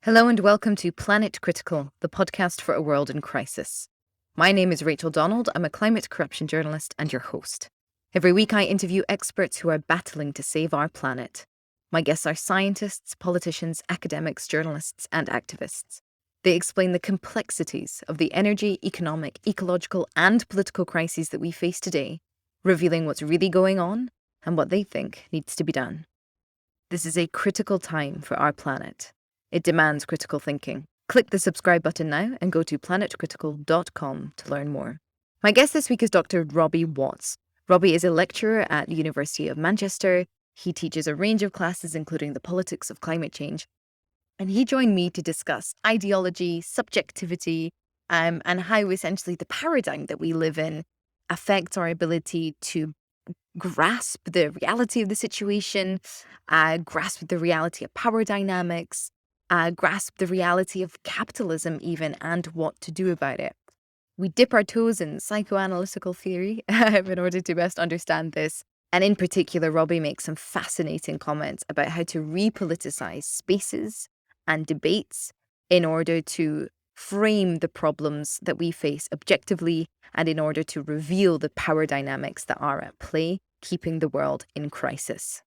Hello and welcome to Planet Critical, the podcast for a world in crisis. My name is Rachel Donald. I'm a climate corruption journalist and your host. Every week I interview experts who are battling to save our planet. My guests are scientists, politicians, academics, journalists, and activists. They explain the complexities of the energy, economic, ecological, and political crises that we face today, revealing what's really going on and what they think needs to be done. This is a critical time for our planet. It demands critical thinking. Click the subscribe button now and go to planetcritical.com to learn more. My guest this week is Dr. Robbie Watt. Robbie is a lecturer at the University of Manchester. He teaches a range of classes, including the politics of climate change. And he joined me to discuss ideology, subjectivity, and how essentially the paradigm that we live in affects our ability to grasp the reality of the situation, grasp the reality of power dynamics, grasp the reality of capitalism even, and what to do about it. We dip our toes in psychoanalytical theory in order to best understand this. And in particular, Robbie makes some fascinating comments about how to repoliticize spaces and debates in order to frame the problems that we face objectively and in order to reveal the power dynamics that are at play, keeping the world in crisis.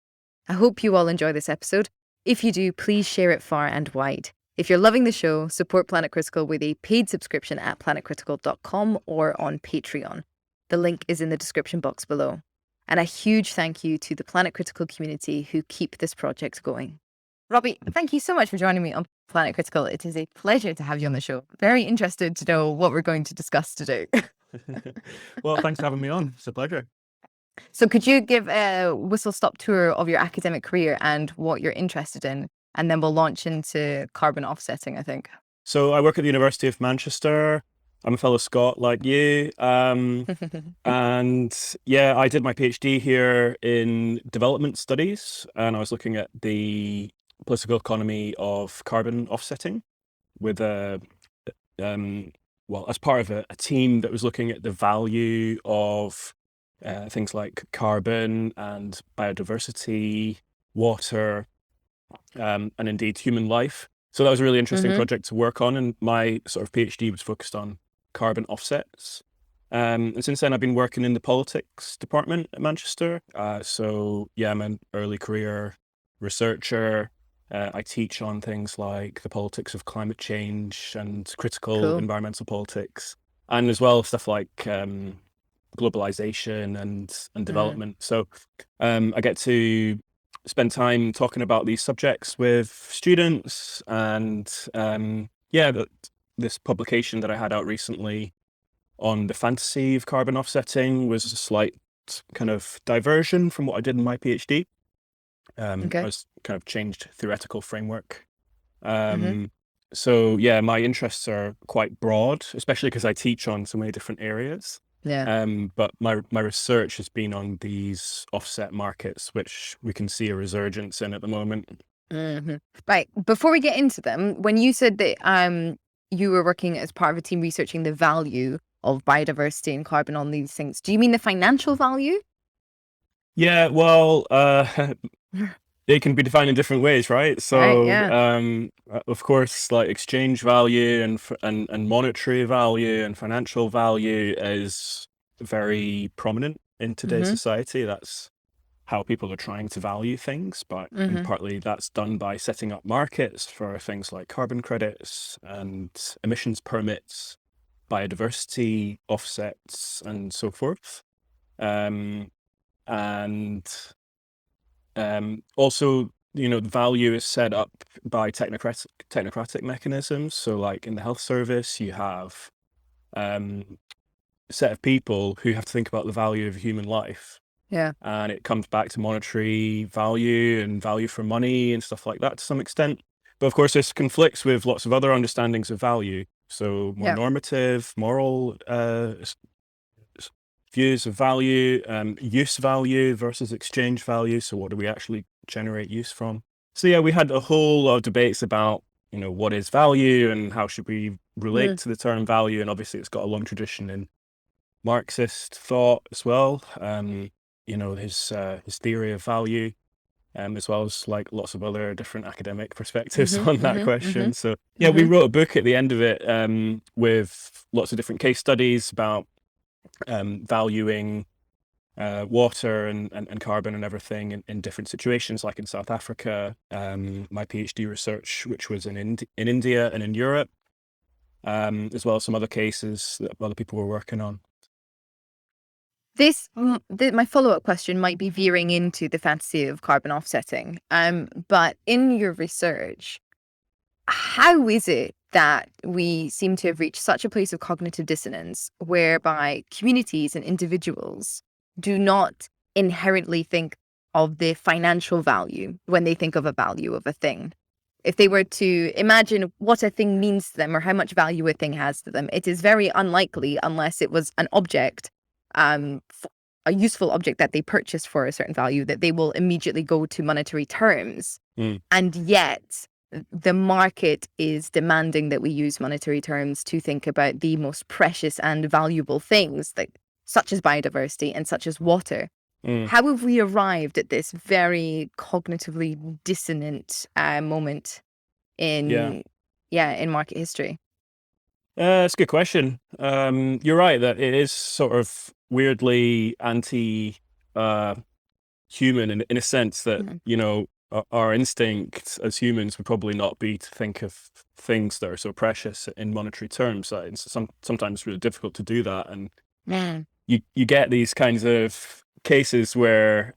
I hope you all enjoy this episode. If you do, please share it far and wide. If you're loving the show, support Planet Critical with a paid subscription at planetcritical.com or on Patreon. The link is in the description box below. And a huge thank you to the Planet Critical community who keep this project going. Robbie, thank you so much for joining me on Planet Critical. It is a pleasure to have you on the show. Very interested to know what we're going to discuss today. Well, thanks for having me on. It's a pleasure. So could you give a whistle-stop tour of your academic career and what you're interested in? And then we'll launch into carbon offsetting, I think. So I work at the University of Manchester. I'm a fellow Scot like you. And yeah, I did my PhD here in development studies, and I was looking at the political economy of carbon offsetting with as part of a team that was looking at the value of things like carbon and biodiversity, water, and indeed human life. So that was a really interesting project to work on, and my sort of PhD was focused on carbon offsets. And since then, I've been working in the politics department at Manchester. So yeah, I'm an early career researcher. I teach on things like the politics of climate change and critical environmental politics, and as well stuff like globalization and development. So I get to spend time talking about these subjects with students, and this publication that I had out recently on the fantasy of carbon offsetting was a slight kind of diversion from what I did in my PhD. I was kind of changed theoretical framework. So yeah, my interests are quite broad, especially because I teach on so many different areas. Yeah. But my research has been on these offset markets, which we can see a resurgence in at the moment. Right. Before we get into them, when you said that you were working as part of a team researching the value of biodiversity and carbon on these things, do you mean the financial value? Yeah, well, they can be defined in different ways, right? So, Right, yeah. Of course, like exchange value and monetary value and financial value is very prominent in today's society. That's how people are trying to value things, but and partly that's done by setting up markets for things like carbon credits and emissions permits, biodiversity offsets, and so forth. Also, the value is set up by technocratic mechanisms. So like in the health service, you have a set of people who have to think about the value of human life. Yeah. And it comes back to monetary value and value for money and stuff like that to some extent. But of course, this conflicts with lots of other understandings of value. So more normative, moral views of value, use value versus exchange value. So what do we actually generate use from? So yeah, we had a whole lot of debates about, what is value and how should we relate to the term value. And obviously it's got a long tradition in Marxist thought as well. His theory of value. as well as like lots of other different academic perspectives Mm-hmm, on that mm-hmm, question. So yeah, we mm-hmm. wrote a book at the end of it with lots of different case studies about valuing water and carbon and everything in different situations, like in South Africa, my PhD research, which was in India and in Europe, as well as some other cases that other people were working on. My follow-up question might be veering into the fantasy of carbon offsetting. But in your research, how is it that we seem to have reached such a place of cognitive dissonance whereby communities and individuals do not inherently think of the financial value when they think of a value of a thing? If they were to imagine what a thing means to them or how much value a thing has to them, it is very unlikely, unless it was an object, a useful object that they purchased for a certain value, that they will immediately go to monetary terms. Mm. And yet, the market is demanding that we use monetary terms to think about the most precious and valuable things, like such as biodiversity and such as water. Mm. How have we arrived at this very cognitively dissonant moment Yeah. in market history? That's a good question. You're right that it is sort of weirdly anti human in a sense that, Mhm. our instinct as humans would probably not be to think of things that are so precious in monetary terms. It's sometimes really difficult to do that. And Man. you get these kinds of cases where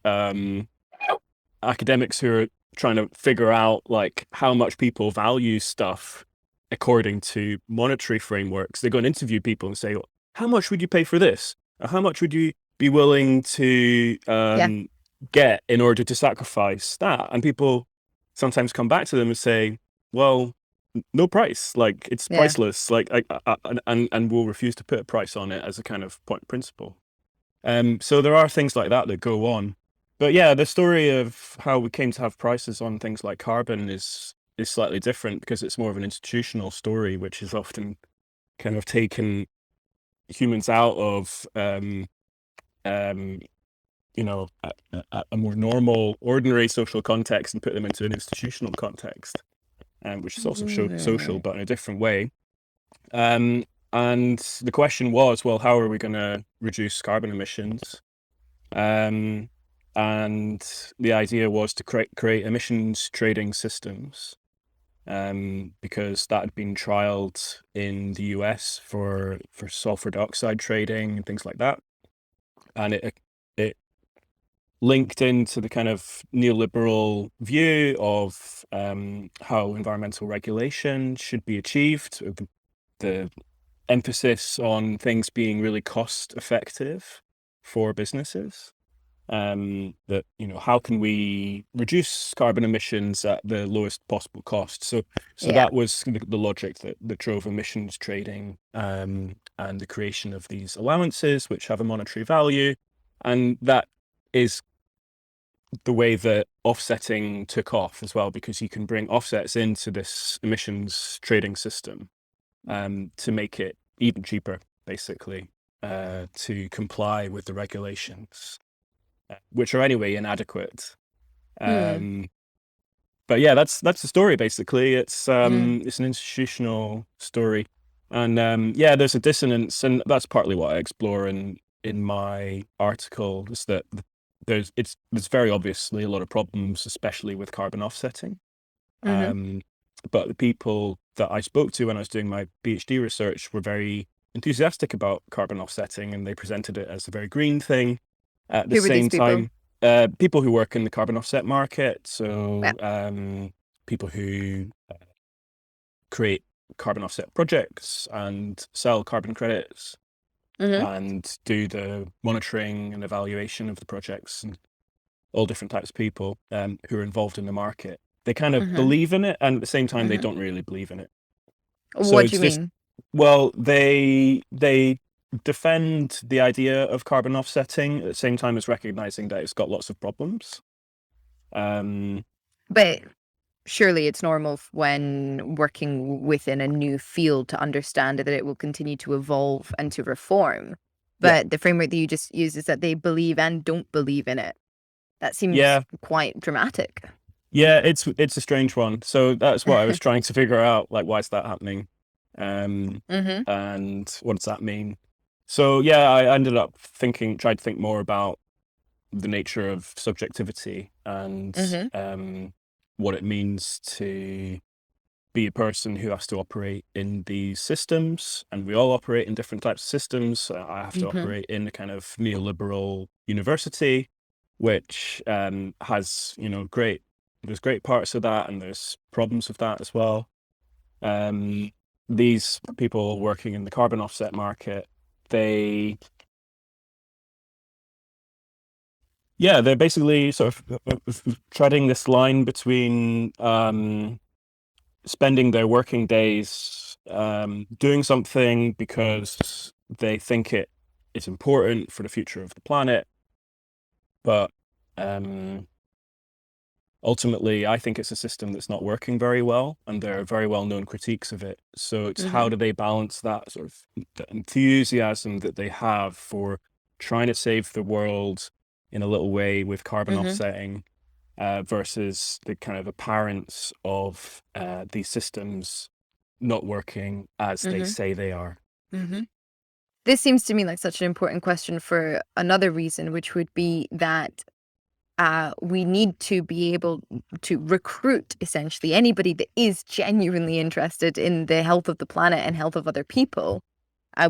academics who are trying to figure out like how much people value stuff according to monetary frameworks, they go and interview people and say, how much would you pay for this? Or how much would you be willing to Yeah, get in order to sacrifice that? And people sometimes come back to them and say, well, no price, like it's yeah. priceless, like and we'll refuse to put a price on it as a kind of point of principle. So there are things like that that go on. But yeah, the story of how we came to have prices on things like carbon is slightly different because it's more of an institutional story, which is often kind of taken humans out of um, a more normal, ordinary social context and put them into an institutional context, which is also social, Mm. but in a different way. Um, and the question was, well, how are we going to reduce carbon emissions? Um, and the idea was to create emissions trading systems, because that had been trialed in the US for sulfur dioxide trading and things like that, and it linked into the kind of neoliberal view of how environmental regulation should be achieved, the emphasis on things being really cost effective for businesses. That how can we reduce carbon emissions at the lowest possible cost? So Yeah. that was the logic that drove emissions trading, and the creation of these allowances, which have a monetary value, and that is the way that offsetting took off as well, because you can bring offsets into this emissions trading system, to make it even cheaper, basically, to comply with the regulations, which are anyway inadequate. Mm. Um, but yeah, that's the story basically. Mm. It's an institutional story, and yeah, there's a dissonance, and that's partly what I explore in my article. Is that there's very obviously a lot of problems, especially with carbon offsetting. Mm-hmm. But the people that I spoke to when I was doing my PhD research were very enthusiastic about carbon offsetting, and they presented it as a very green thing. At the Who were these same people? time, people who work in the carbon offset market, Yeah. so people who create carbon offset projects and sell carbon credits Mm-hmm. and do the monitoring and evaluation of the projects, and all different types of people who are involved in the market. They kind of Mm-hmm. believe in it, and at the same time, they Mm-hmm. don't really believe in it. So What do it's you just, mean? well, they defend the idea of carbon offsetting at the same time as recognizing that it's got lots of problems. Um, But surely it's normal when working within a new field to understand that it will continue to evolve and to reform. yeah, But the framework that you just used is that they believe and don't believe in it. That seems Yeah, quite dramatic. yeah, it's a strange one. So that's what I was trying to figure out, like, why is that happening? Mm-hmm. And what does that mean? So yeah, I ended up tried to think more about the nature of subjectivity and Mm-hmm. what it means to be a person who has to operate in these systems. And we all operate in different types of systems. I have to Mm-hmm. operate in a kind of neoliberal university, which has, there's great parts of that and there's problems with that as well. These people working in the carbon offset market, they're basically sort of treading this line between spending their working days doing something because they think it is important for the future of the planet, but um, ultimately, I think it's a system that's not working very well, and there are very well-known critiques of it. So it's Mm-hmm. how do they balance that sort of the enthusiasm that they have for trying to save the world in a little way with carbon Mm-hmm. offsetting versus the kind of appearance of these systems not working as they Mm-hmm. say they are. Mm-hmm. This seems to me like such an important question for another reason, which would be that we need to be able to recruit essentially anybody that is genuinely interested in the health of the planet and health of other people.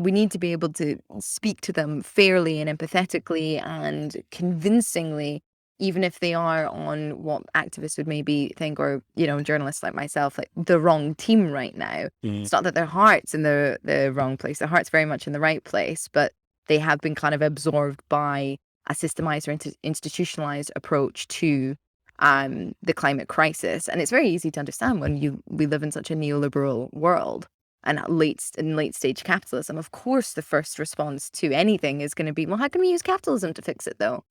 We need to be able to speak to them fairly and empathetically and convincingly, even if they are on what activists would maybe think, or, journalists like myself, like the wrong team right now. Mm, It's not that their heart's in the wrong place. Their heart's very much in the right place, but they have been kind of absorbed by a systemized or institutionalized approach to the climate crisis. And it's very easy to understand when we live in such a neoliberal world and late stage capitalism. Of course, the first response to anything is going to be, well, how can we use capitalism to fix it, though?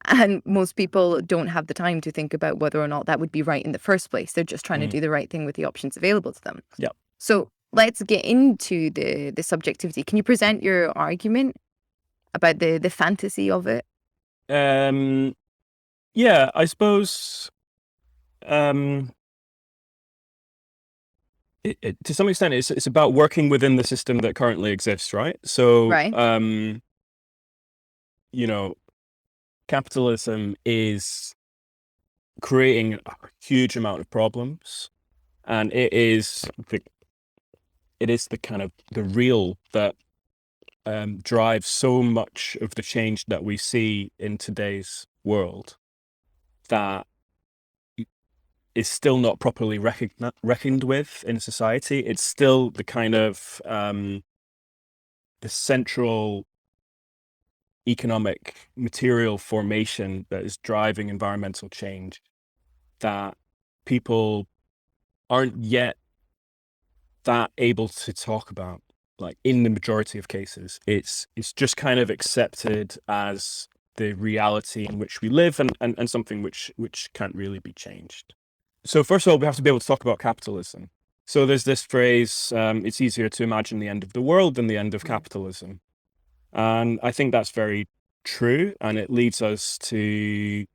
And most people don't have the time to think about whether or not that would be right in the first place. They're just trying to mm, do the right thing with the options available to them. yeah. So let's get into the subjectivity. Can you present your argument about the fantasy of it? Um, yeah, I suppose um, to some extent it's about working within the system that currently exists, right? So, Right. you know, capitalism is creating a huge amount of problems, and it is the kind of the real that drives so much of the change that we see in today's world that is still not properly reckoned with in society. It's still the kind of the central economic material formation that is driving environmental change that people aren't yet that able to talk about. Like, in the majority of cases, it's just kind of accepted as the reality in which we live, and something which can't really be changed. So first of all, we have to be able to talk about capitalism. So there's this phrase, it's easier to imagine the end of the world than the end of capitalism. And I think that's very true, and it leads us to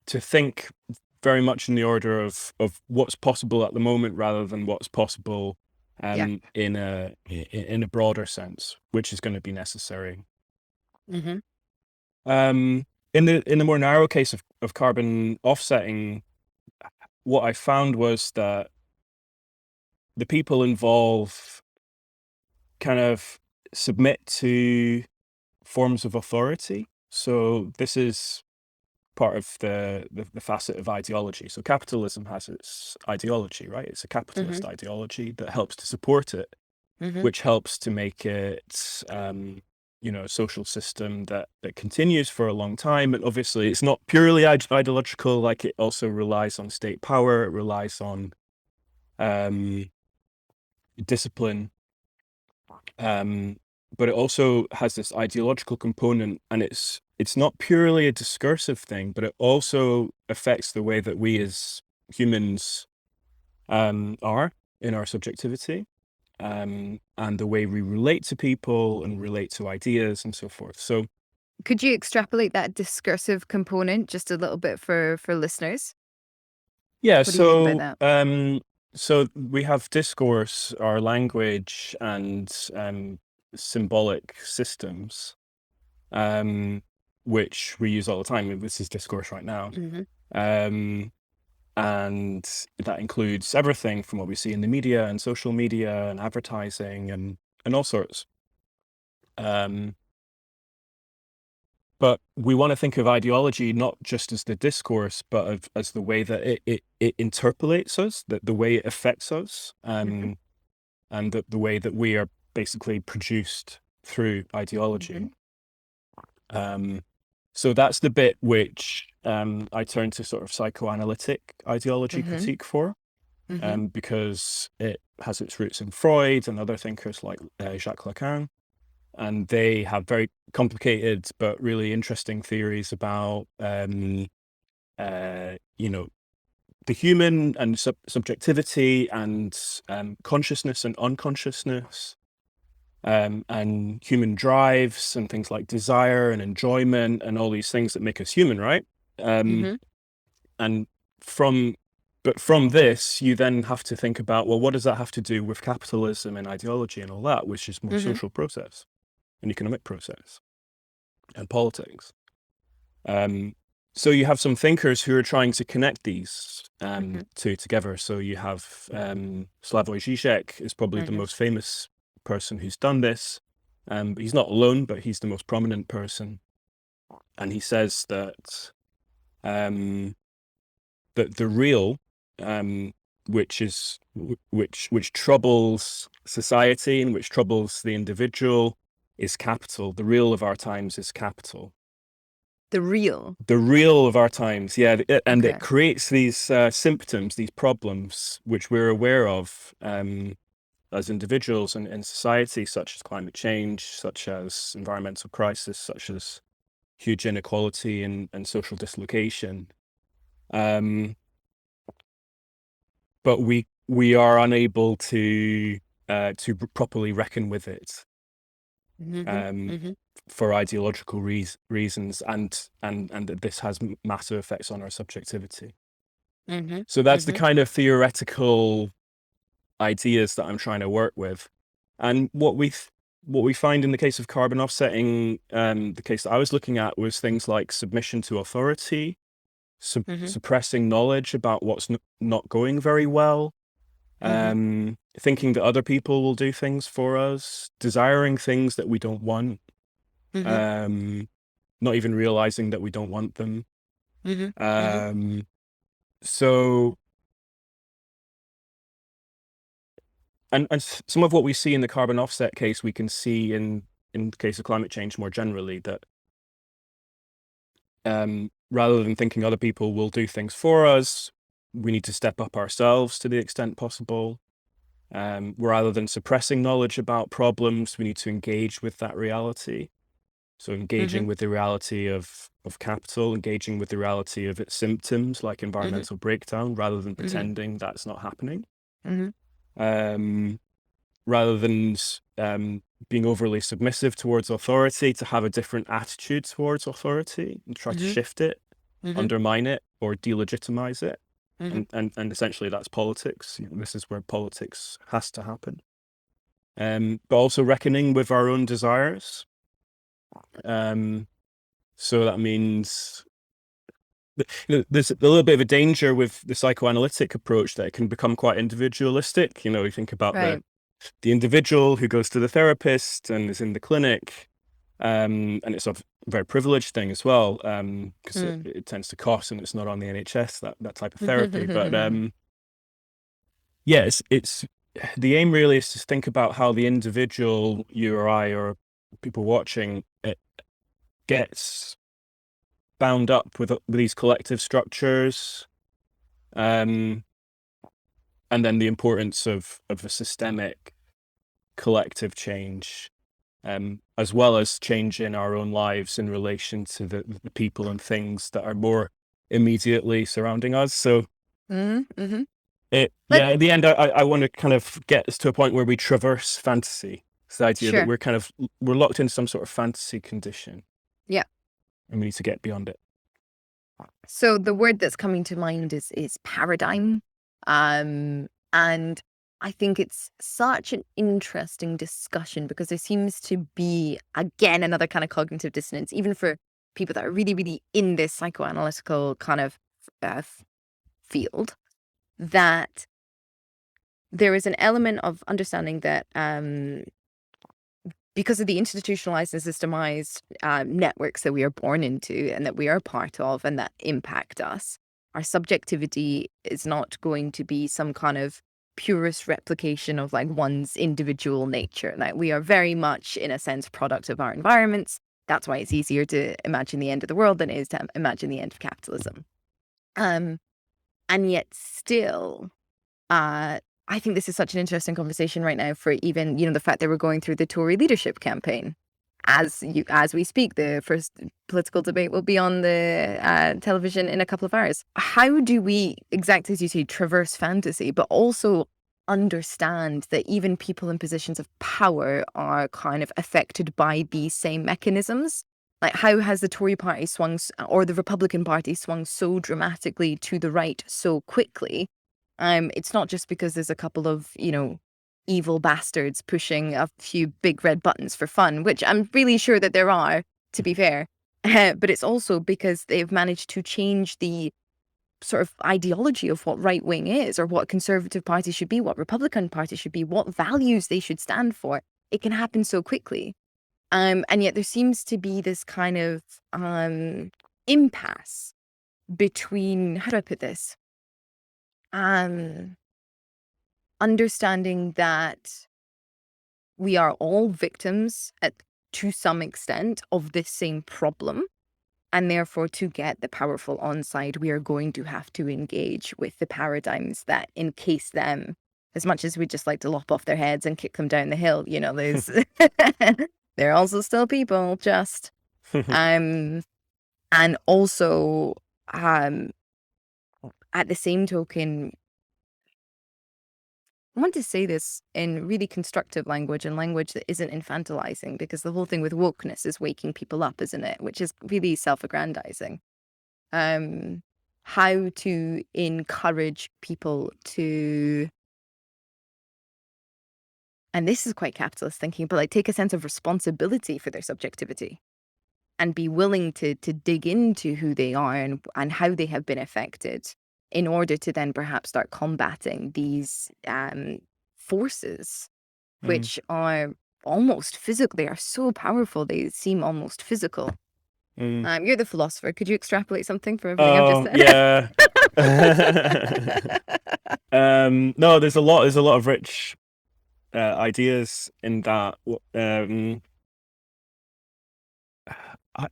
think very much in the order of what's possible at the moment rather than what's possible Yeah. in a broader sense, which is going to be necessary. Mm-hmm. In the more narrow case of carbon offsetting, what I found was that the people involved kind of submit to forms of authority. So this is part of the facet of ideology. So capitalism has its ideology, right? It's a Mm-hmm. capitalist ideology that helps to support it, Mm-hmm. which helps to make it a social system that continues for a long time. And obviously it's not purely ideological, like it also relies on state power, it relies on um, discipline, but it also has this ideological component, and it's not purely a discursive thing, but it also affects the way that we as humans are in our subjectivity, and the way we relate to people and relate to ideas and so forth. So Could you extrapolate that discursive component just a little bit for listeners? Yeah, What do you mean by that? so we have discourse, our language, and symbolic systems, which we use all the time. This is discourse right now. Um, and that includes everything from what we see in the media and social media and advertising and all sorts. But we want to think of ideology not just as the discourse, but as the way that it interpolates us, the way it affects us, and the way that we are basically produced through ideology. So that's the bit which I turn to sort of psychoanalytic ideology critique for, because it has its roots in Freud and other thinkers like Jacques Lacan. And they have very complicated but really interesting theories about, the human and subjectivity and consciousness and unconsciousness, and human drives and things like desire and enjoyment and all these things that make us human, right? And from this, you then have to think about, well, what does that have to do with capitalism and ideology and all that, which is more social process, an economic process, and politics. So you have some thinkers who are trying to connect these two together. So you have Slavoj Žižek is probably the most famous person who's done this. But he's not alone, but he's the most prominent person. And he says that that the real, which troubles society and which troubles the individual, is capital. The real of our times is capital. The real of our times, yeah. And it creates these symptoms, these problems, which we're aware of as individuals and in society, such as climate change, such as environmental crisis, such as huge inequality and social dislocation. But we are unable to properly reckon with it. For ideological reasons, and that this has massive effects on our subjectivity. So that's the kind of theoretical ideas that I'm trying to work with. And what we find in the case of carbon offsetting, the case that I was looking at, was things like submission to authority, suppressing knowledge about what's not going very well, thinking that other people will do things for us, desiring things that we don't want, not even realizing that we don't want them. So, and some of what we see in the carbon offset case, we can see in the case of climate change more generally, that rather than thinking other people will do things for us, we need to step up ourselves to the extent possible. Rather than suppressing knowledge about problems, we need to engage with that reality. So engaging with the reality of capital, engaging with the reality of its symptoms, like environmental breakdown, rather than pretending that's not happening. Rather than being overly submissive towards authority, to have a different attitude towards authority and try to shift it, undermine it, or delegitimize it. And essentially that's politics. This is where politics has to happen. But also reckoning with our own desires. So that means there's a little bit of a danger with the psychoanalytic approach, that it can become quite individualistic. You think about the individual who goes to the therapist and is in the clinic, and it's a very privileged thing as well, because it tends to cost, and it's not on the NHS, that type of therapy. But yes, it's the aim really is to think about how the individual, you or I or people watching it, gets bound up with these collective structures, and then the importance of a systemic collective change, as well as change in our own lives in relation to the people and things that are more immediately surrounding us. So at the end, I want to kind of get us to a point where we traverse fantasy. It's the idea that we're locked in some sort of fantasy condition. Yeah. And we need to get beyond it. So the word that's coming to mind is paradigm. And I think it's such an interesting discussion because there seems to be, again, another kind of cognitive dissonance, even for people that are really, really in this psychoanalytical kind of field, that there is an element of understanding that because of the institutionalized and systemized networks that we are born into and that we are part of and that impact us, our subjectivity is not going to be some kind of purest replication of like one's individual nature. Like we are very much, in a sense, product of our environments. That's why it's easier to imagine the end of the world than it is to imagine the end of capitalism. And yet still, I think this is such an interesting conversation right now for even, the fact that we're going through the Tory leadership campaign. As we speak, the first political debate will be on the television in a couple of hours. How do we, exactly as you say, traverse fantasy, but also understand that even people in positions of power are kind of affected by these same mechanisms? Like, how has the Tory party swung, or the Republican Party swung so dramatically to the right so quickly? It's not just because there's a couple of, evil bastards pushing a few big red buttons for fun, which I'm really sure that there are, to be fair. But it's also because they've managed to change the sort of ideology of what right wing is, or what Conservative Party should be, what Republican Party should be, what values they should stand for. It can happen so quickly. And yet there seems to be this kind of impasse between, how do I put this? Understanding that we are all victims to some extent of this same problem. And therefore, to get the powerful on side, we are going to have to engage with the paradigms that encase them. As much as we just like to lop off their heads and kick them down the hill, there's they're also still people, just and also at the same token, I want to say this in really constructive language and language that isn't infantilizing, because the whole thing with wokeness is waking people up, isn't it? Which is really self-aggrandizing. How to encourage people to, and this is quite capitalist thinking, but like take a sense of responsibility for their subjectivity and be willing to dig into who they are and how they have been affected, in order to then perhaps start combating these forces, which are almost physical. They are so powerful. They seem almost physical. You're the philosopher. Could you extrapolate something from everything I've just said? Yeah. No, there's a lot of rich ideas in that.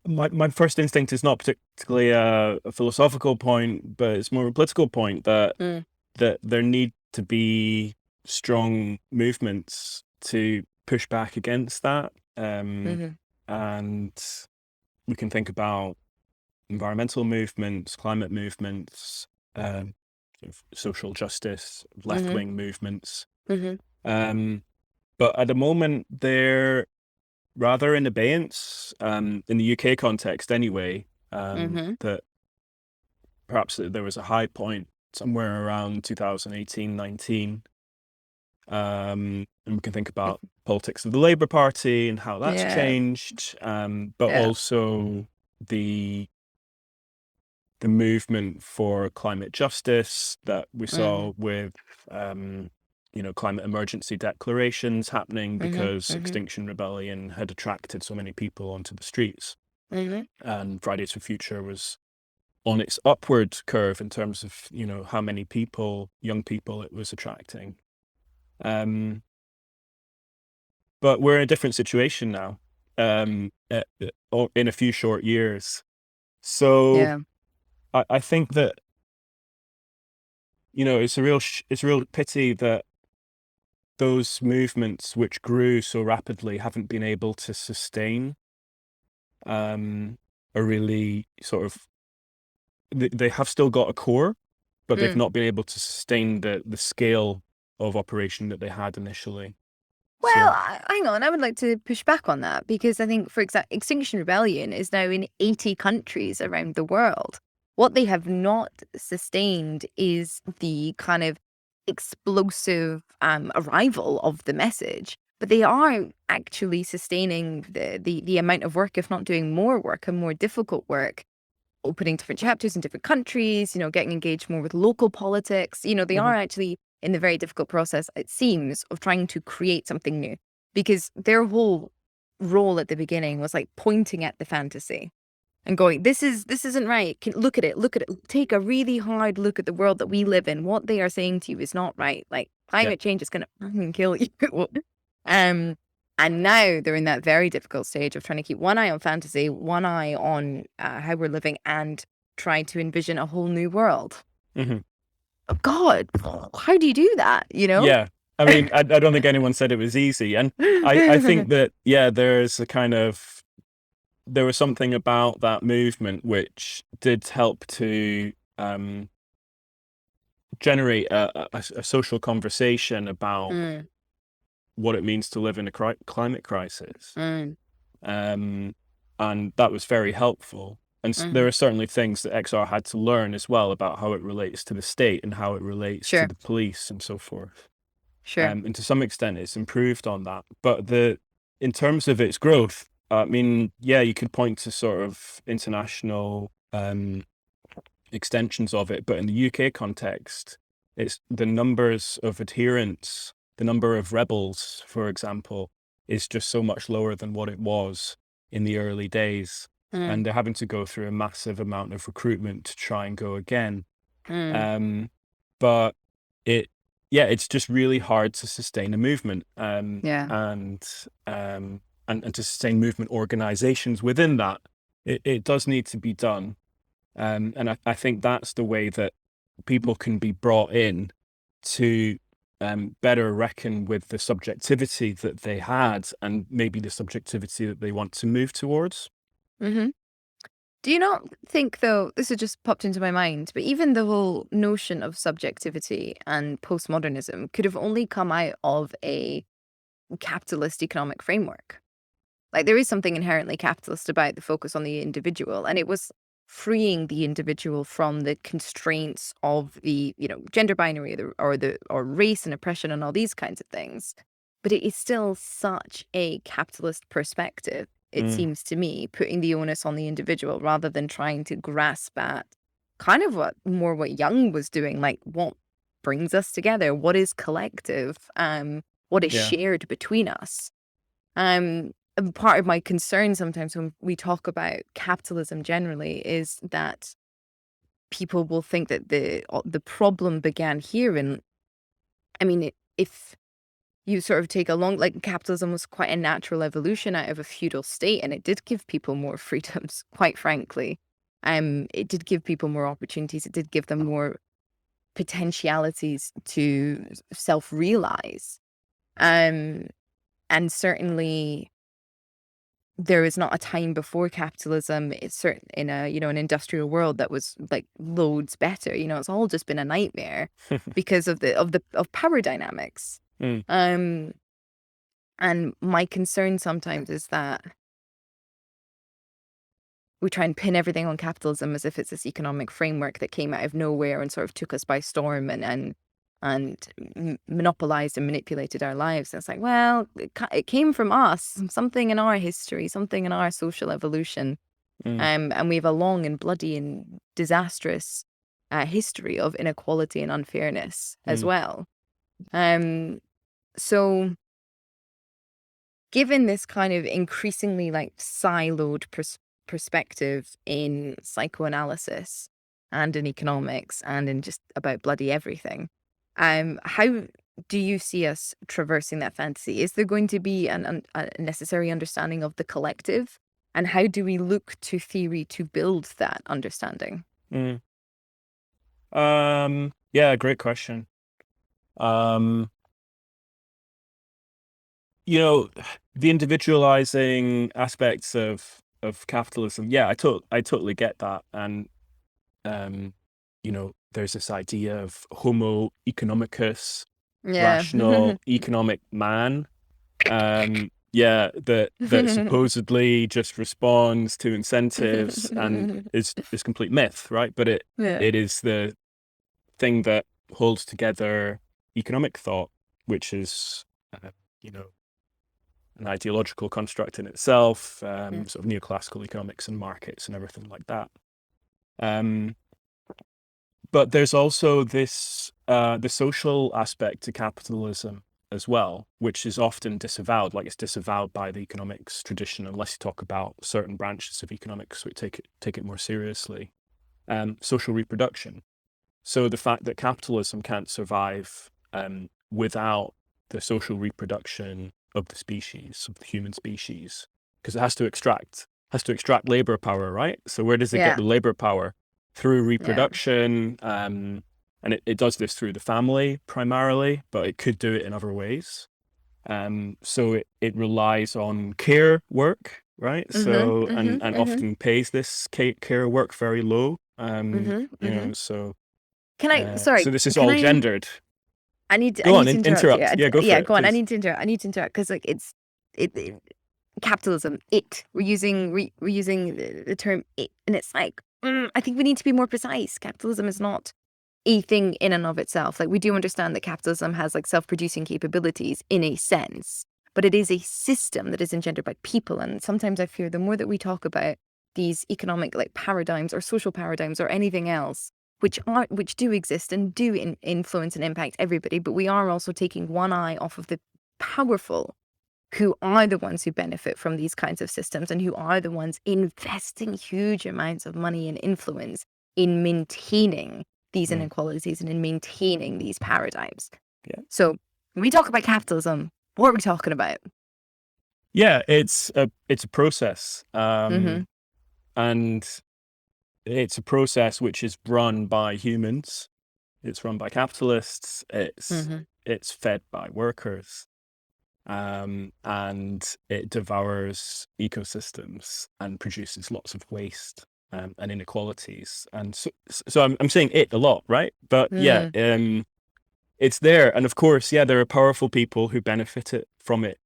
My first instinct is not particularly a philosophical point, but it's more a political point that there need to be strong movements to push back against that. And we can think about environmental movements, climate movements, sort of social justice, left-wing movements. But at the moment, they're rather in abeyance, in the UK context anyway, that perhaps there was a high point somewhere around 2018-19. And we can think about politics of the Labour Party and how that's changed, but also the movement for climate justice that we saw with climate emergency declarations happening because Extinction Rebellion had attracted so many people onto the streets. And Fridays for Future was on its upward curve in terms of, how many people, young people, it was attracting. But we're in a different situation now, in a few short years. So I think that, it's a real pity that those movements which grew so rapidly haven't been able to sustain a really sort of, they have still got a core, but they've not been able to sustain the scale of operation that they had initially. Well, So, hang on. I would like to push back on that because I think, for example, Extinction Rebellion is now in 80 countries around the world. What they have not sustained is the kind of explosive arrival of the message, but they are actually sustaining the amount of work, if not doing more work and more difficult work, opening different chapters in different countries, getting engaged more with local politics. They mhm, are actually in the very difficult process, it seems, of trying to create something new because their whole role at the beginning was like pointing at the fantasy and going, this isn't right. Look at it. Look at it. Take a really hard look at the world that we live in. What they are saying to you is not right. Like yeah. climate change is going to fucking kill you. um, and now they're in that very difficult stage of trying to keep one eye on fantasy, one eye on how we're living, and trying to envision a whole new world. Mhm. Oh, God, how do you do that? Yeah. I mean, I don't think anyone said it was easy. And I think that, yeah, there was something about that movement which did help to generate a social conversation about Mm, what it means to live in a climate crisis. mm, Um, and that was very helpful. And there mhm. are certainly things that XR had to learn as well about how it relates to the state and how it relates to Sure, the police and so forth. sure. And to some extent, it's improved on that. But in terms of its growth, I mean, yeah, you could point to sort of international extensions of it, but in the UK context, it's the numbers of adherents, the number of rebels, for example, is just so much lower than what it was in the early days. Mm, And they're having to go through a massive amount of recruitment to try and go again. mm, Um, but it, yeah, it's just really hard to sustain a movement, yeah. and to sustain movement organizations within that. It does need to be done. And I think that's the way that people can be brought in to better reckon with the subjectivity that they had and maybe the subjectivity that they want to move towards. hmm Do you not think, though, this has just popped into my mind, but even the whole notion of subjectivity and postmodernism could have only come out of a capitalist economic framework? Like, there is something inherently capitalist about the focus on the individual, and it was freeing the individual from the constraints of the, gender binary or race and oppression and all these kinds of things. But it is still such a capitalist perspective, it Mm, seems to me, putting the onus on the individual rather than trying to grasp at kind of what Young was doing, like what brings us together, what is collective, what is yeah. shared between us. And part of my concern sometimes when we talk about capitalism generally is that people will think that the problem began here. And I mean, if you sort of take a long, like capitalism was quite a natural evolution out of a feudal state, and it did give people more freedoms, quite frankly. It did give people more opportunities. It did give them more potentialities to self-realize. Um, and certainly there is not a time before capitalism. It's certain in an industrial world that was like loads better. It's all just been a nightmare because of power dynamics. Mm, Um, and my concern sometimes is that we try and pin everything on capitalism as if it's this economic framework that came out of nowhere and sort of took us by storm and monopolized and manipulated our lives. And it's like, well, it came from us, something in our history, something in our social evolution. mm, And we have a long and bloody and disastrous history of inequality and unfairness as mm, well. Um, so given this kind of increasingly like siloed perspective in psychoanalysis and in economics and in just about bloody everything, how do you see us traversing that fantasy? Is there going to be a necessary understanding of the collective? And how do we look to theory to build that understanding? mm. Yeah, great question. Um, you know, the individualizing aspects of capitalism. Yeah, I totally get that. And um, there's this idea of Homo economicus, Yeah. rational economic man. Yeah, that supposedly just responds to incentives and is complete myth, right? But Yeah. it is the thing that holds together economic thought, which is you know an ideological construct in itself, Yeah. sort of neoclassical economics and markets and everything like that. Um, but there's also this the social aspect to capitalism as well, which is often disavowed. Like it's disavowed by the economics tradition unless you talk about certain branches of economics which take it more seriously. Social reproduction. So the fact that capitalism can't survive without the social reproduction of the species, of the human species, because it has to extract labor power, right? So where does it get Yeah. the labor power? Through Yeah. reproduction, and it does this through the family primarily, but it could do it in other ways. So it relies on care work, right? So and often pays this care work very low. So Can I, sorry, so this is can all I, gendered. I Go on, need to interrupt you. interrupt. Yeah, go for Yeah, it, go on. please. I need to interrupt because like capitalism, we're using the term it, and it's like, I think we need to be more precise. Capitalism is not a thing in and of itself. Like we do understand that capitalism has like self-producing capabilities in a sense, but it is a system that is engendered by people. And sometimes I fear the more that we talk about these economic like paradigms or social paradigms or anything else, which do exist and do influence and impact everybody, but we are also taking one eye off of the powerful who are the ones who benefit from these kinds of systems and who are the ones investing huge amounts of money and influence in maintaining these Mm. inequalities and in maintaining these paradigms. Yeah. So when we talk about capitalism, what are we talking about? Yeah, it's a process. Mm-hmm. And it's a process which is run by humans. It's run by capitalists. Mm-hmm. It's fed by workers. And it devours ecosystems and produces lots of waste and inequalities. And so I'm saying it a lot, right? But yeah, Mm. it's there. And of course, yeah, there are powerful people who benefit from it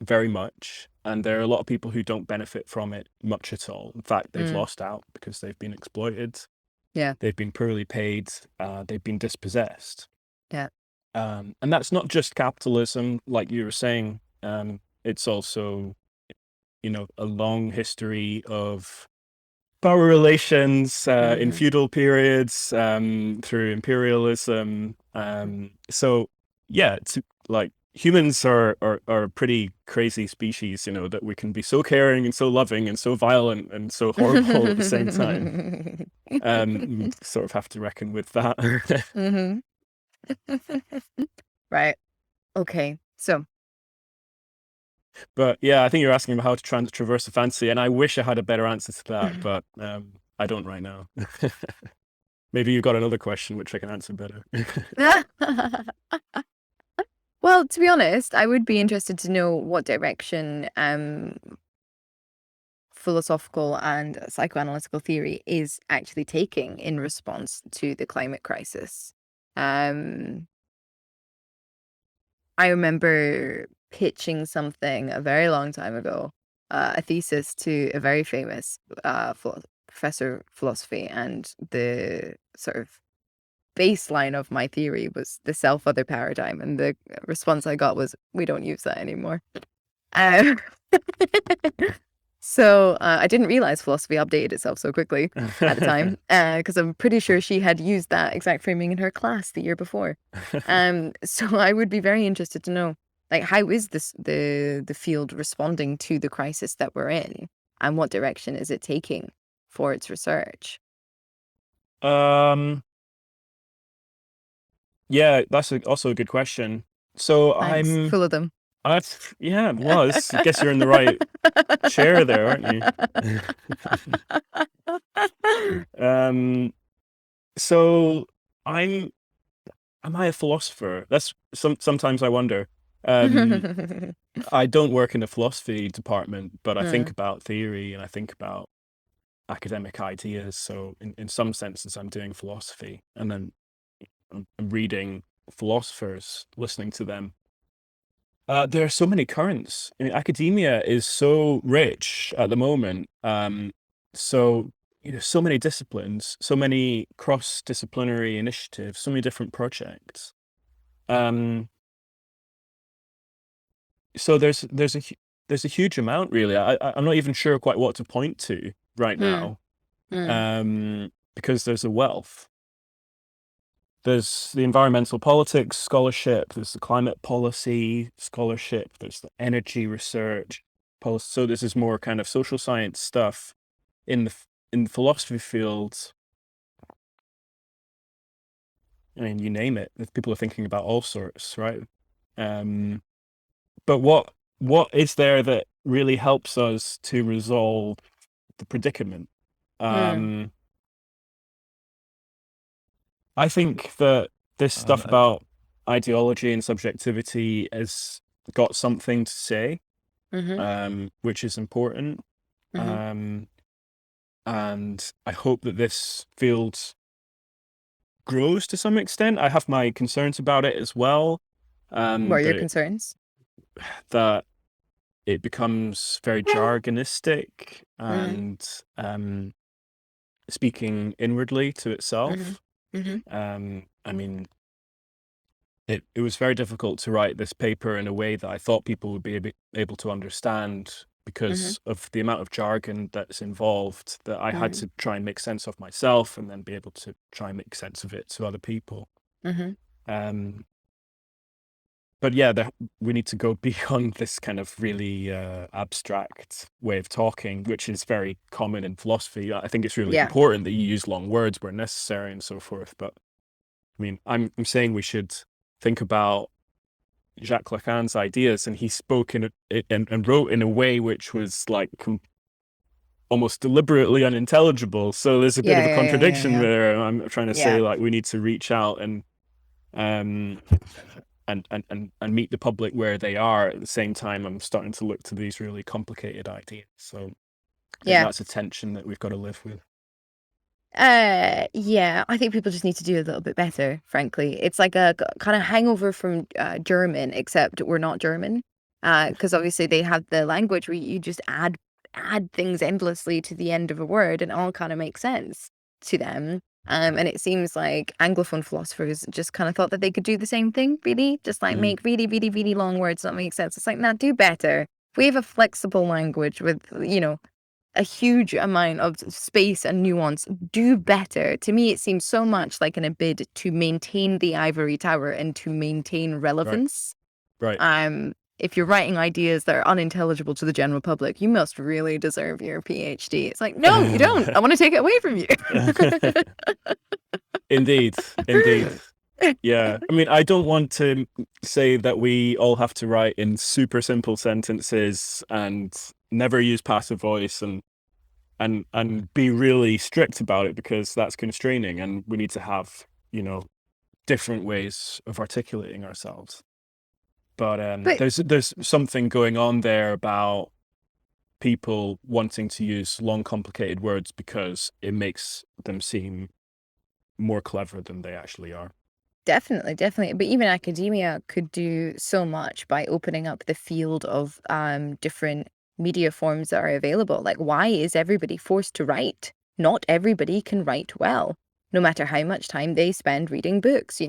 very much. And there are a lot of people who don't benefit from it much at all. In fact, they've Mm. lost out because they've been exploited. Yeah. They've been poorly paid. They've been dispossessed. Yeah. And that's not just capitalism, like you were saying. It's also, a long history of power relations in Mm-hmm. feudal periods through imperialism. So, yeah, it's like humans are a pretty crazy species, that we can be so caring and so loving and so violent and so horrible at the same time. We sort of have to reckon with that. Mm-hmm. Right. Okay. So But yeah, I think you're asking about how to try and traverse the fantasy, and I wish I had a better answer to that, but I don't right now. Maybe you've got another question which I can answer better. well, to be honest, I would be interested to know what direction philosophical and psychoanalytical theory is actually taking in response to the climate crisis. Um, I remember pitching something a very long time ago, a thesis to a very famous professor of philosophy, and the sort of baseline of my theory was the self-other paradigm, and the response I got was, "We don't use that anymore." Um, so I didn't realize philosophy updated itself so quickly at the time, because I'm pretty sure she had used that exact framing in her class the year before. So I would be very interested to know, like, how is the field responding to the crisis that we're in, and what direction is it taking for its research? um, yeah, that's also a good question. So Thanks, full of them. yeah, well, I guess you're in the right chair there, aren't you? um, so I'm am I a philosopher? That's sometimes I wonder. Um, I don't work in the philosophy department, but I think Mm, about theory and I think about academic ideas. So in some senses, I'm doing philosophy, and then I'm reading philosophers, listening to them. There are so many currents. I mean, academia is so rich at the moment. So so many disciplines, so many cross-disciplinary initiatives, so many different projects. Um, so there's a huge amount really. I'm not even sure quite what to point to right Hmm. now. Hmm. Because there's a wealth. There's the environmental politics scholarship, there's the climate policy scholarship, there's the energy research policy. So this is more kind of social science stuff in the philosophy fields. I mean, you name it. People are thinking about all sorts, right? But what is there that really helps us to resolve the predicament? Hmm. Um, I think that this Um, stuff about ideology and subjectivity has got something to say, Mm-hmm. which is important. Mm-hmm. Um, and I hope that this field grows to some extent. I have my concerns about it as well. What are your That concerns? that it becomes very jargonistic Mm-hmm. and speaking inwardly to Mm-hmm. itself. Mm-hmm. I mean, it was very difficult to write this paper in a way that I thought people would be able to understand Mm-hmm. because of the amount of jargon that's involved, that I had Mm-hmm. to try and make sense of myself and then be able to try and make sense of it to other people. Mm-hmm. Um, but yeah, we need to go beyond this kind of really abstract way of talking, which is very common in philosophy. I think it's really Yeah. important that you use long words where necessary and so forth. But I mean, I'm saying we should think about Jacques Lacan's ideas, and he spoke and wrote in a way which was like almost deliberately unintelligible. So there's a bit Yeah. of a Yeah. Yeah. Yeah. contradiction Yeah. there. I'm trying to say Yeah. like we need to reach out um and meet the public where they are. At the same time, I'm starting to look to these really complicated ideas. So I think Yeah. that's a tension that we've got to live with. Yeah, I think people just need to do a little bit better, frankly. It's like a kind of hangover from German, except we're not German. Because obviously they have the language where you just add things endlessly to the end of a word and it all kind of makes sense to them. And it seems like Anglophone philosophers just kind of thought that they could do the same thing, really, just like Mm. make really, really, really long words that make sense. It's like, nah, do better. If we have a flexible language with, a huge amount of space and nuance, do better. To me, it seems so much like in a bid to maintain the ivory tower and to maintain Right, relevance. right. If you're writing ideas that are unintelligible to the general public, you must really deserve your PhD. It's like, no, you don't. I want to take it away from you. Indeed, indeed. Yeah, I mean, I don't want to say that we all have to write in super simple sentences and never use passive voice and be really strict about it, because that's constraining, and we need to have, different ways of articulating ourselves. But But there's something going on there about people wanting to use long, complicated words because it makes them seem more clever than they actually are. definitely, definitely. But even academia could do so much by opening up the field of different media forms that are available. Like, why is everybody forced to write? Not everybody can write well, no matter how much time they spend reading books,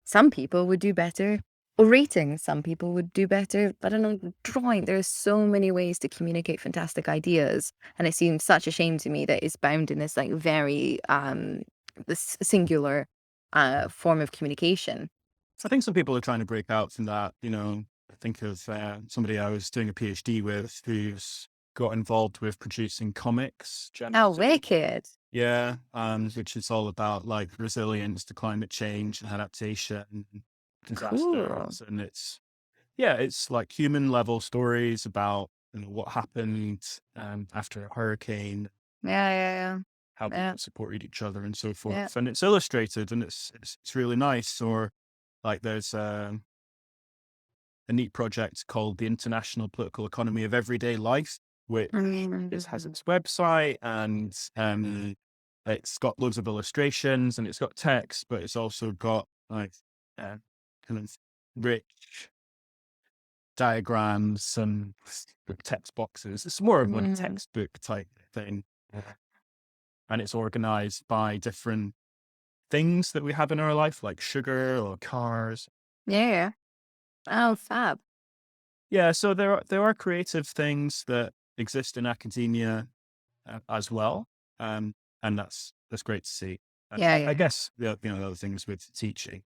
Some people would do better orating, some people would do better, I don't know, drawing. There's so many ways to communicate fantastic ideas. And it seems such a shame to me that it's bound in this like very this singular form of communication. I think some people are trying to break out from that. I think of somebody I was doing a PhD with who's got involved with producing comics Oh, generally. wicked. Yeah, which is all about like resilience to climate change and adaptation, and Cool. disasters, and it's like human level stories about what happened after a hurricane, Yeah, yeah, how yeah. people supported each other, and so Yeah. forth. And it's illustrated, and it's really nice. Or like there's a neat project called the International Political Economy of Everyday Life, which it has its website, and it's got loads of illustrations and it's got text, but it's also got like kind of rich diagrams and text boxes. It's more of a textbook type thing. And it's organized by different things that we have in our life, like sugar or cars. Yeah. Oh, fab. Yeah, so there are creative things that exist in academia as well, and that's great to see. Yeah. I guess the other things with teaching,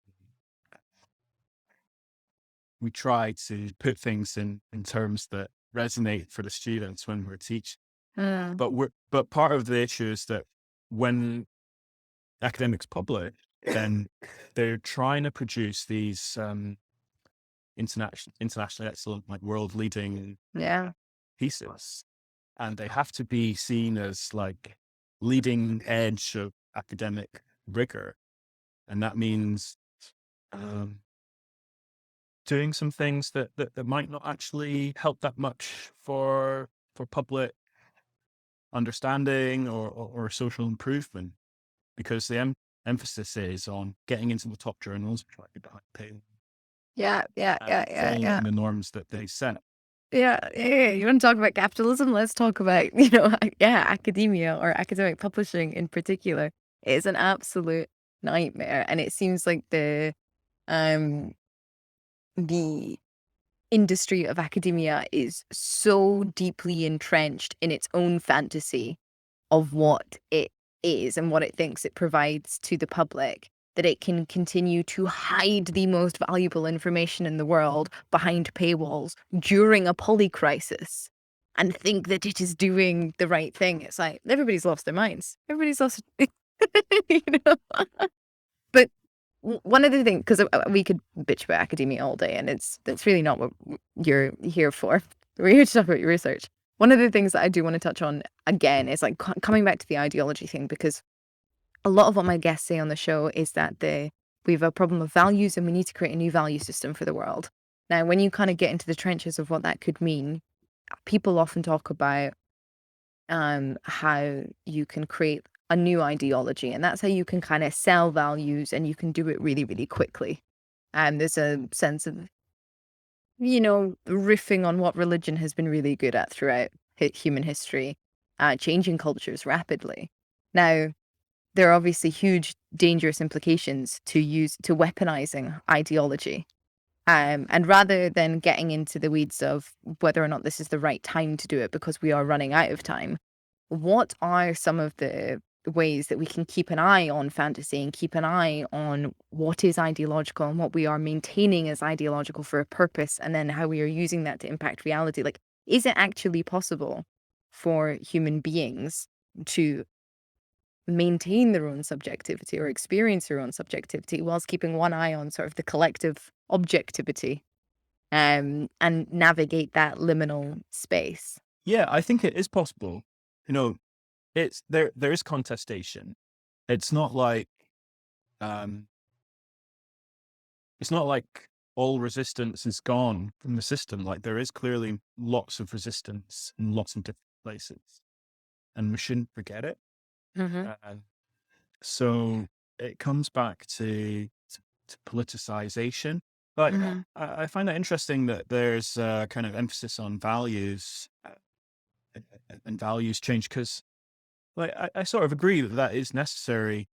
we try to put things in terms that resonate for the students when we're teaching. But part of the issue is that when academics publish, then they're trying to produce these internationally excellent, like world leading pieces, and they have to be seen as like leading edge of academic rigor, and that means doing some things that might not actually help that much for public understanding or social improvement, because the emphasis is on getting into the top journals, trying to be behind paywall, following the norms that they set. Yeah. You want to talk about capitalism? Let's talk about, academia or academic publishing in particular. It is an absolute nightmare. And it seems like the industry of academia is so deeply entrenched in its own fantasy of what it is and what it thinks it provides to the public, that it can continue to hide the most valuable information in the world behind paywalls during a polycrisis and think that it is doing the right thing. It's like everybody's lost their minds. Everybody's lost, you know. But one of the things, because we could bitch about academia all day, and that's really not what you're here for. We're here to talk about your research. One of the things that I do want to touch on again is like coming back to the ideology thing, because a lot of what my guests say on the show is that we have a problem of values and we need to create a new value system for the world. Now, when you kind of get into the trenches of what that could mean, people often talk about how you can create a new ideology, and that's how you can kind of sell values, and you can do it really, really quickly. And there's a sense of, riffing on what religion has been really good at throughout human history, changing cultures rapidly. Now, there are obviously huge, dangerous implications to weaponizing ideology. And rather than getting into the weeds of whether or not this is the right time to do it because we are running out of time, what are some of the ways that we can keep an eye on fantasy and keep an eye on what is ideological and what we are maintaining as ideological for a purpose, and then how we are using that to impact reality? Like, is it actually possible for human beings to maintain their own subjectivity or experience their own subjectivity whilst keeping one eye on sort of the collective objectivity, and navigate that liminal space? Yeah, I think it is possible. It's there is contestation. It's not like all resistance is gone from the system. Like, there is clearly lots of resistance in lots of different places, and we shouldn't forget it. So it comes back to politicization. But I find that interesting that there's a kind of emphasis on values and values change, because I sort of agree that is necessary.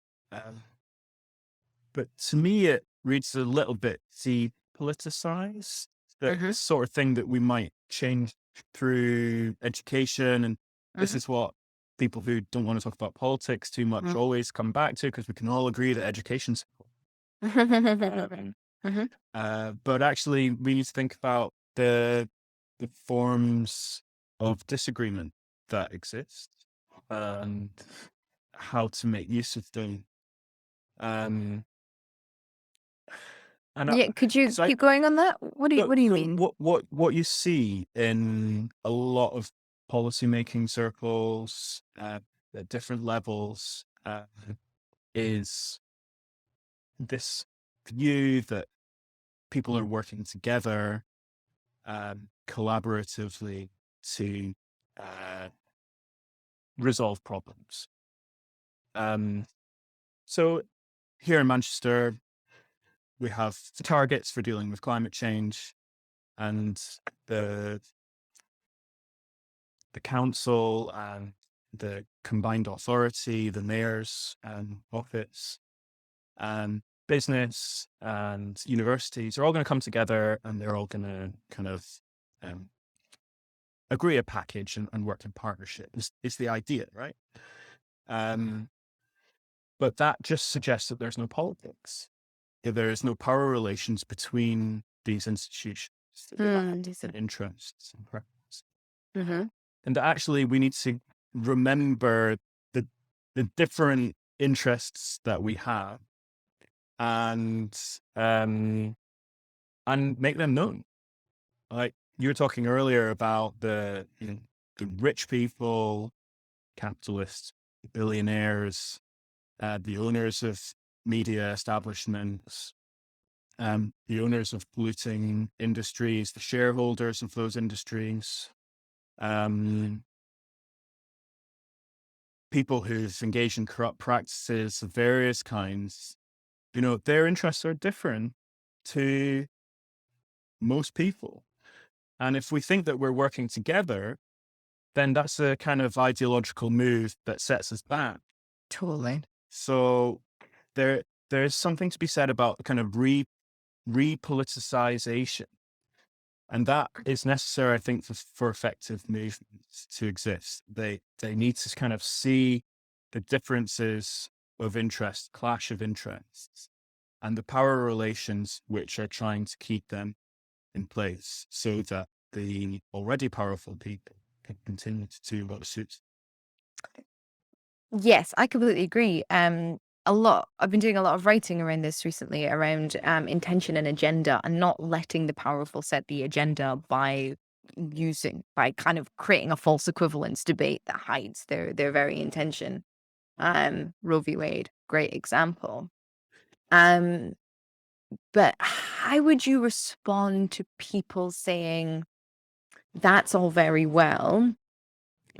But to me, it reads a little bit depoliticized. The sort of thing that we might change through education. And this is what people who don't want to talk about politics too much always come back to, because we can all agree that education's but actually we need to think about the forms of disagreement that exist and how to make use of them. And Could you keep going on that? What do you mean? What you see in a lot of policymaking circles at different levels is this view that people are working together collaboratively to resolve problems. So here in Manchester, we have targets for dealing with climate change. and the council and the combined authority, the mayor's office, and business and universities are all going to come together, and they're all going to kind of agree a package and work in partnership. It's the idea, right? But that just suggests that there's no politics. There is no power relations between these institutions, Decent. and interests and preferences. Mm-hmm. And that actually we need to remember the different interests that we have, and make them known. Like you were talking earlier about the rich people, capitalists, billionaires, the owners of media establishments, the owners of polluting industries, the shareholders of those industries, people who've engaged in corrupt practices of various kinds. Their interests are different to most people. And if we think that we're working together, then that's a kind of ideological move that sets us back. Totally. So there's something to be said about kind of repoliticization. And that is necessary, I think, for effective movements to exist. They need to kind of see the differences of interest, clash of interests, and the power relations which are trying to keep them in place so that the already powerful people can continue to do what suits. Yes, I completely agree. I've been doing a lot of writing around this recently, around intention and agenda, and not letting the powerful set the agenda by kind of creating a false equivalence debate that hides their very intention. Roe v. Wade, great example. But how would you respond to people saying that's all very well?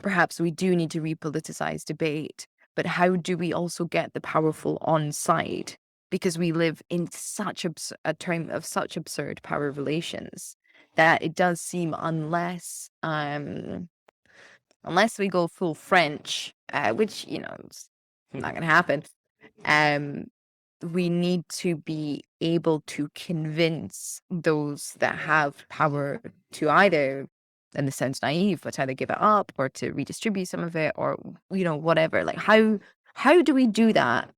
Perhaps we do need to repoliticize debate, but how do we also get the powerful on side? Because we live in such a time of such absurd power relations that it does seem, unless we go full French, which is not going to happen, we need to be able to convince those that have power to either, and this sounds naive, but either give it up or to redistribute some of it, or whatever. Like how do we do that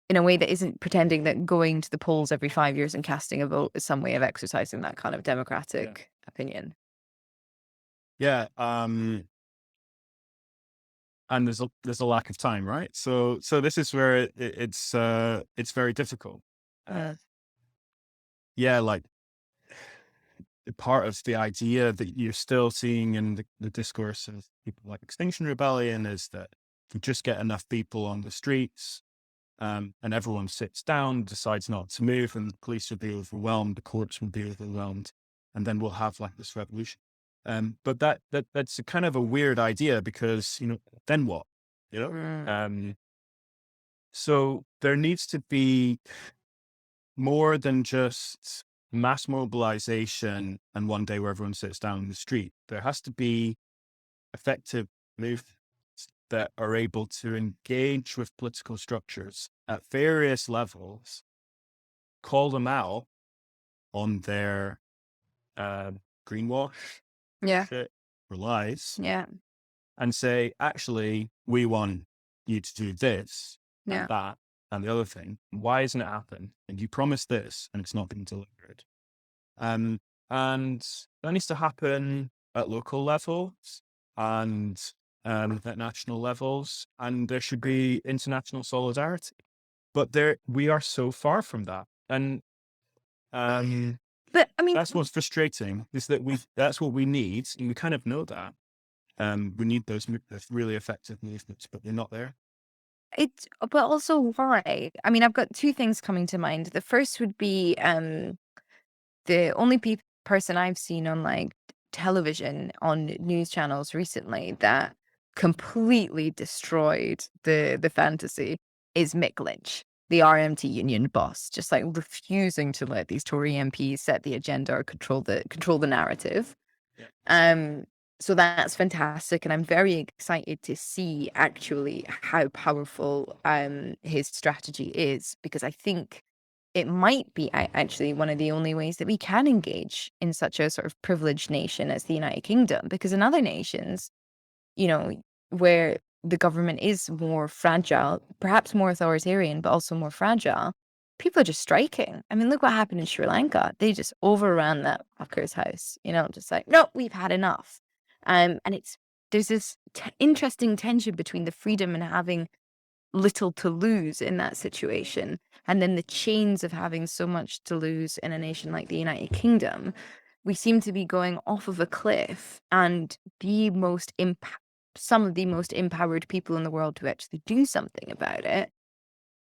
in a way that isn't pretending that going to the polls every 5 years and casting a vote is some way of exercising that kind of democratic opinion? Yeah. And there's a lack of time, right? So this is where it's very difficult. Like part of the idea that you're still seeing in the discourse of people like Extinction Rebellion is that if you just get enough people on the streets, and everyone sits down, decides not to move, and the police will be overwhelmed, the courts will be overwhelmed, and then we'll have like this revolution. But that's a kind of a weird idea, because then what? So there needs to be more than just mass mobilization and one day where everyone sits down in the street. There has to be effective movements that are able to engage with political structures at various levels, call them out on their greenwash shit or lies, and say, actually, we want you to do this and that and the other thing. Why isn't it happening? And you promised this and it's not being delivered. And that needs to happen at local levels and at national levels, and there should be international solidarity. But we are so far from that. And but I mean, that's what's frustrating, is that that's what we need, and we kind of know that. We need those really effective movements, but they're not there. But also, why? I mean, I've got two things coming to mind. The first would be the only person I've seen on like television, on news channels recently, that completely destroyed the fantasy is Mick Lynch. the RMT union boss, just like refusing to let these Tory MPs set the agenda or control the narrative. Yeah. So that's fantastic, and I'm very excited to see actually how powerful his strategy is, because I think it might be actually one of the only ways that we can engage in such a sort of privileged nation as the United Kingdom, because in other nations, you know, where the government is more fragile, perhaps more authoritarian, but also more fragile, people are just striking. I mean, look what happened in Sri Lanka. They just overran that fucker's house, just like, no, we've had enough. And there's this interesting tension between the freedom and having little to lose in that situation, and then the chains of having so much to lose in a nation like the United Kingdom. We seem to be going off of a cliff, and some of the most empowered people in the world to actually do something about it.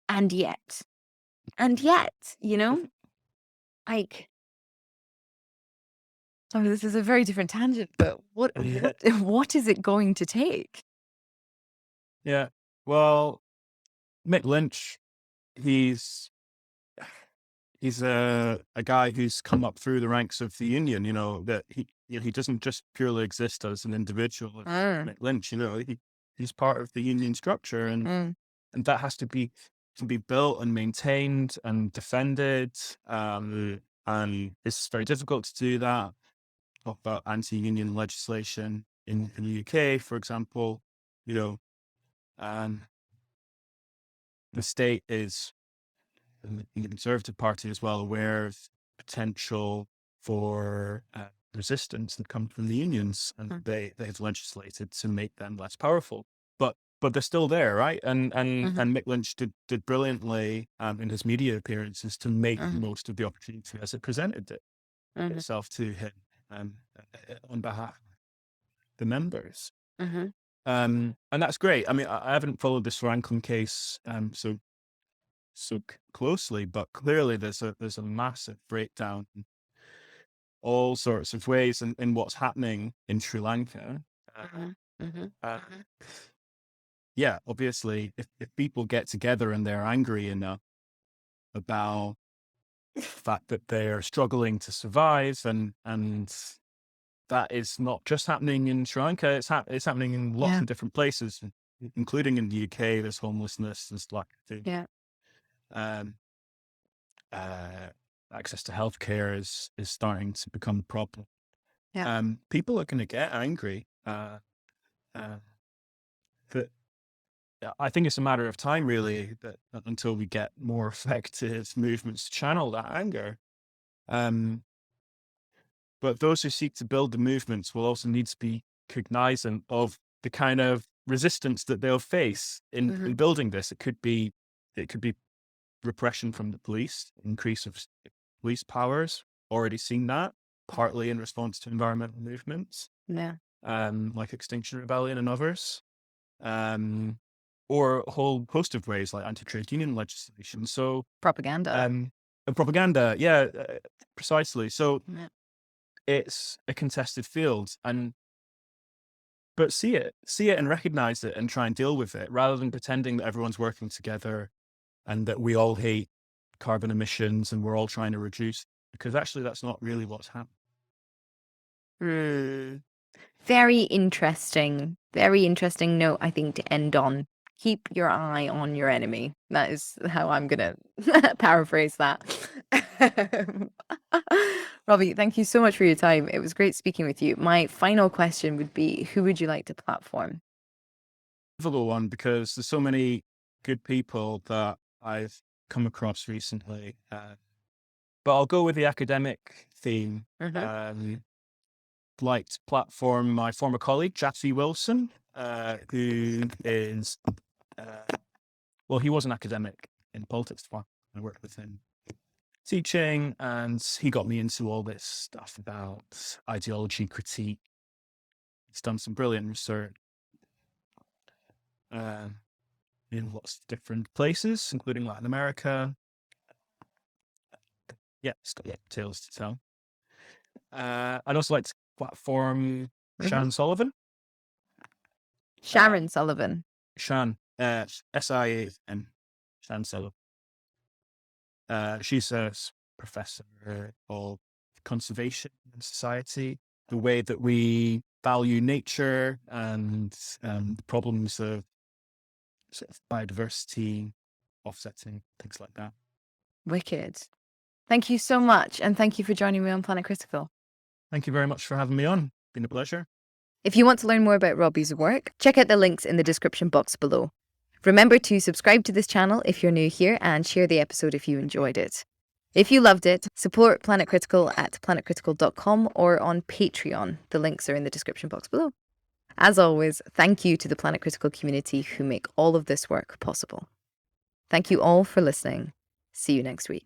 And yet, like, oh, this is a very different tangent, but what is it going to take? Yeah. Well, Mick Lynch, he's a guy who's come up through the ranks of the union. That he doesn't just purely exist as an individual. As Mick Lynch, he's part of the union structure, and that has to be built and maintained and defended. And it's very difficult to do that. Talk about anti-union legislation in the UK, for example. And the state is, and the Conservative Party is well aware of potential for resistance that comes from the unions, and they've legislated to make them less powerful. But they're still there, right? And Mick Lynch did brilliantly in his media appearances to make the most of the opportunity as it presented itself to him on behalf of the members. And that's great. I mean, I haven't followed this Franklin case so closely, but clearly there's a massive breakdown in all sorts of ways in what's happening in Sri Lanka. Yeah, obviously, if people get together and they're angry enough about the fact that they're struggling to survive, and that is not just happening in Sri Lanka, it's happening in lots of different places, including in the UK. There's homelessness, there's lack of access to healthcare is starting to become a problem. People are going to get angry. But I think it's a matter of time, really, that until we get more effective movements to channel that anger. But those who seek to build the movements will also need to be cognizant of the kind of resistance that they'll face in building this. It could be repression from the police, increase of police powers. Already seen that, partly in response to environmental movements, like Extinction Rebellion and others, or a whole host of ways like anti-trade union legislation. So Propaganda. Propaganda, precisely. So it's a contested field, but see it and recognize it and try and deal with it, rather than pretending that everyone's working together and that we all hate carbon emissions and we're all trying to reduce, because actually that's not really what's happening. Very interesting note, I think, to end on. Keep your eye on your enemy. That is how I'm going to paraphrase that. Robbie, thank you so much for your time. It was great speaking with you. My final question would be, who would you like to platform? Difficult one, because there's so many good people that I've come across recently. But I'll go with the academic theme. Like to platform my former colleague, Jaffe Wilson, who is, he was an academic in politics. I worked with him teaching, and he got me into all this stuff about ideology critique. He's done some brilliant research in lots of different places, including Latin America. Yeah, it's got tales to tell. I'd also like to platform Shan Sullivan. Sharon Sullivan. Shan, SIAN, Shan Sullivan. She's a professor of conservation and society, the way that we value nature and the problems of sort of biodiversity, offsetting, things like that. Wicked. Thank you so much. And thank you for joining me on Planet Critical. Thank you very much for having me on. Been a pleasure. If you want to learn more about Robbie's work, check out the links in the description box below. Remember to subscribe to this channel if you're new here and share the episode if you enjoyed it. If you loved it, support Planet Critical at planetcritical.com or on Patreon. The links are in the description box below. As always, thank you to the Planet Critical community who make all of this work possible. Thank you all for listening. See you next week.